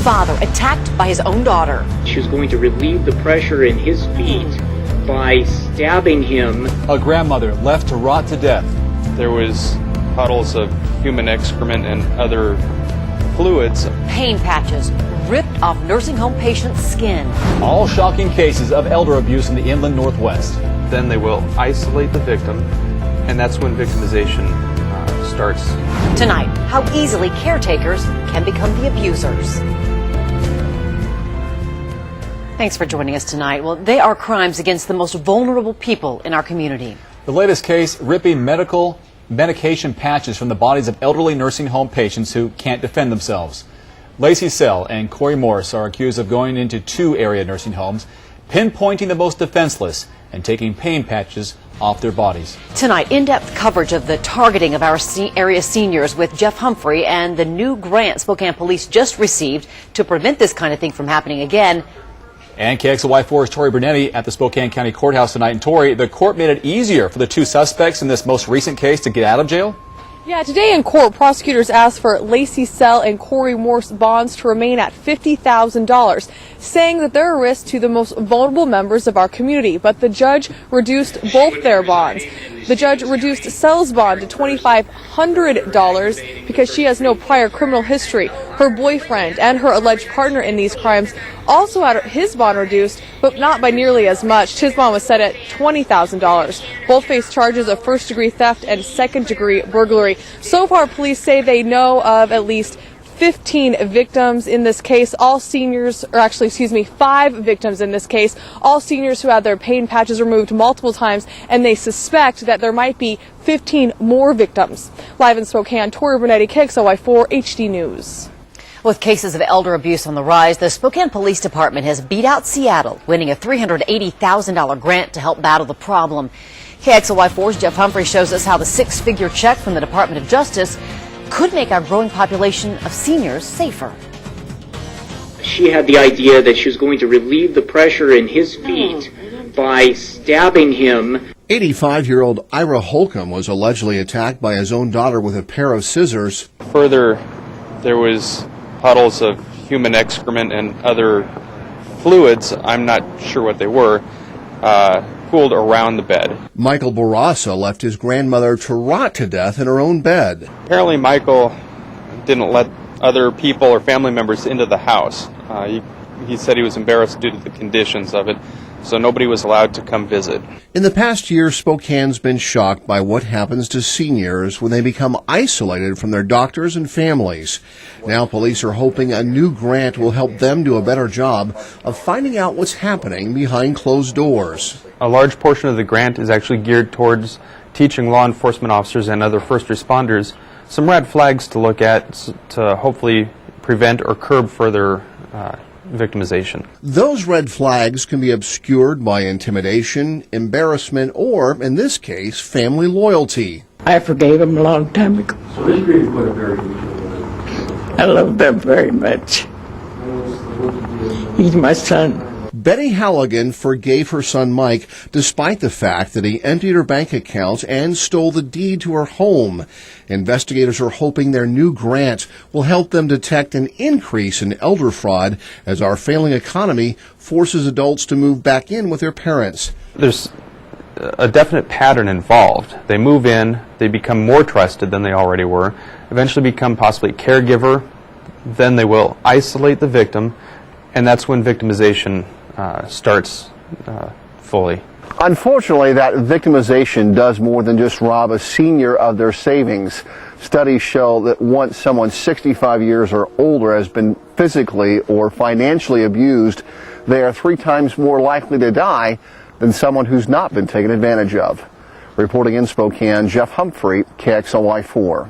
father attacked by his own daughter. She was going to relieve the pressure in his feet by stabbing him. A grandmother left to rot to death. There was puddles of human excrement and other fluids. Pain patches ripped off nursing home patients' skin. All shocking cases of elder abuse in the inland Northwest. Then they will isolate the victim, and that's when victimization starts. Tonight, how easily caretakers can become the abusers. Thanks for joining us tonight. Well, they are crimes against the most vulnerable people in our community. The latest case, ripping medication patches from the bodies of elderly nursing home patients who can't defend themselves. Lacey Sell and Corey Morris are accused of going into 2 area nursing homes, pinpointing the most defenseless and taking pain patches off their bodies. Tonight, in-depth coverage of the targeting of our area seniors with Jeff Humphrey and the new grant Spokane Police just received to prevent this kind of thing from happening again. And KXLY4's Tori Brunetti at the Spokane County Courthouse tonight. And Tori, the court made it easier for the 2 suspects in this most recent case to get out of jail? Yeah, today in court, prosecutors asked for Lacey Sell and Corey Morse bonds to remain at $50,000, saying that they're a risk to the most vulnerable members of our community. But the judge reduced both their bonds. The judge reduced Sell's bond to $2,500 because she has no prior criminal history. Her boyfriend and her alleged partner in these crimes also had his bond reduced, but not by nearly as much. His bond was set at $20,000. Both face charges of first-degree theft and second-degree burglary. So far, police say they know of at least 15 victims in this case, all seniors, or actually, 5 victims in this case, all seniors who had their pain patches removed multiple times, and they suspect that there might be 15 more victims. Live in Spokane, Tori Brunetti, KXLY4 HD News. With cases of elder abuse on the rise, the Spokane Police Department has beat out Seattle, winning a $380,000 grant to help battle the problem. KXLY4's Jeff Humphrey shows us how the 6-figure check from the Department of Justice could make our growing population of seniors safer. She had the idea that she was going to relieve the pressure in his feet by stabbing him. 85-year-old Ira Holcomb was allegedly attacked by his own daughter with a pair of scissors. Further, there was puddles of human excrement and other fluids, I'm not sure what they were, pooled around the bed. Michael Barassa left his grandmother to rot to death in her own bed. Apparently Michael didn't let other people or family members into the house. He said he was embarrassed due to the conditions of it, so nobody was allowed to come visit. In the past year, Spokane's been shocked by what happens to seniors when they become isolated from their doctors and families. Now police are hoping a new grant will help them do a better job of finding out what's happening behind closed doors. A large portion of the grant is actually geared towards teaching law enforcement officers and other first responders some red flags to look at to hopefully prevent or curb further victimization. Those red flags can be obscured by intimidation, embarrassment, or, in this case, family loyalty. I forgave him a long time ago. So this being put a very good. I love them very much. He's my son. Betty Halligan forgave her son Mike despite the fact that he emptied her bank accounts and stole the deed to her home. Investigators are hoping their new grant will help them detect an increase in elder fraud as our failing economy forces adults to move back in with their parents. There's a definite pattern involved. They move in, they become more trusted than they already were, eventually become possibly a caregiver, then they will isolate the victim, and that's when victimization starts fully. Unfortunately, that victimization does more than just rob a senior of their savings. Studies show that once someone 65 years or older has been physically or financially abused, they are 3 times more likely to die than someone who's not been taken advantage of. Reporting in Spokane, Jeff Humphrey, KXLY4.